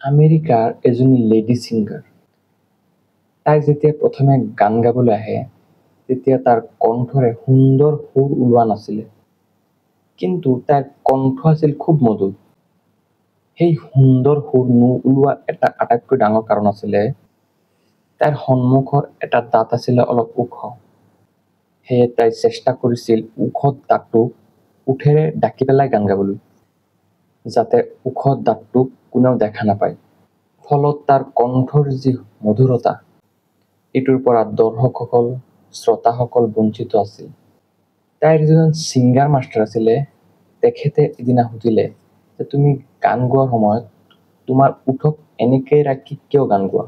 আমেৰিকাৰ এজনী lady singer. তাই যেতিয়া প্ৰথমে গান গাবলৈ আহে তেতিয়া তাৰ কণ্ঠৰে সুন্দৰ সুৰ ওলোৱা নাছিলে, কিন্তু তাইৰ কণ্ঠ আছিল খুব মধুৰ। সেই সুন্দৰ সুৰ নোলোৱাৰ এটা আটাইতকৈ ডাঙৰ কাৰণ আছিলে তাইৰ সন্মুখৰ এটা দাঁত আছিলে অলপ ওখ। সেয়ে তাই চেষ্টা কৰিছিল ওখ দাঁতটোক ওঠেৰে ঢাকি পেলাই গান গাবলৈ, যাতে ওখ দাঁতটোক কোনেও দেখা নাপায়। ফলত তাৰ কণ্ঠৰ যি মধুৰতা, এইটোৰ পৰা দৰ্শকসকল শ্ৰোতাসকল বঞ্চিত আছিল। তাইৰ যিজন ছিংগাৰ মাষ্টাৰ আছিলে তেখেতে এদিনা সুধিলে যে তুমি গান গোৱাৰ সময়ত তোমাৰ ওঠক এনেকৈ ৰাখি কিয় গান গোৱা?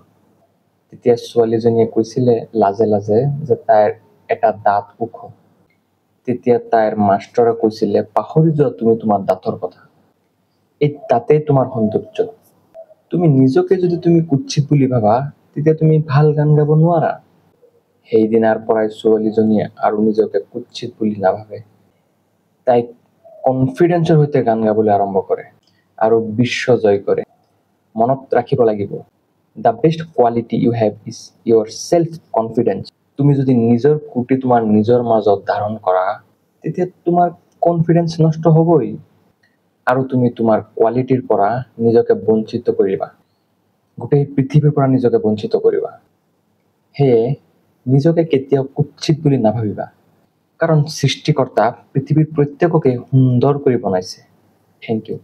তেতিয়া ছোৱালীজনীয়ে কৈছিলে লাজে লাজে যে তাইৰ এটা দাঁত ওখ। তেতিয়া তাইৰ মাষ্টৰে কৈছিলে পাহৰি যোৱা তুমি তোমাৰ দাঁতৰ কথা, এই দাঁতেই তোমাৰ সৌন্দৰ্য। তুমি নিজকে যদি তুমি কুৎসিত বুলি ভাবা তেতিয়া তুমি ভাল গান গাব নোৱাৰা। সেইদিনাৰ পৰাই ছোৱালীজনীয়ে আৰু নিজকে কুৎসিত বুলি নাভাবে। তাই কনফিডেন্সৰ সৈতে গান গাবলৈ আৰম্ভ কৰে আৰু বিশ্ব জয় কৰে। মনত ৰাখিব লাগিব, the best quality you have is your self confidence. তুমি যদি নিজৰ ক্ৰুটি তোমাৰ নিজৰ মাজত ধাৰণ কৰা তেতিয়া তোমাৰ কনফিডেন্স নষ্ট হ'বই আৰু তুমি তোমাৰ কোৱালিটিৰ পৰা নিজকে বঞ্চিত কৰিবা, গোটেই পৃথিৱীৰ পৰা নিজকে বঞ্চিত কৰিবা। সেয়ে নিজকে কেতিয়াও কুৎসিত বুলি নাভাবিবা, কাৰণ সৃষ্টিকৰ্তা পৃথিৱীৰ প্ৰত্যেককে সুন্দৰ কৰি বনাইছে। Thank U.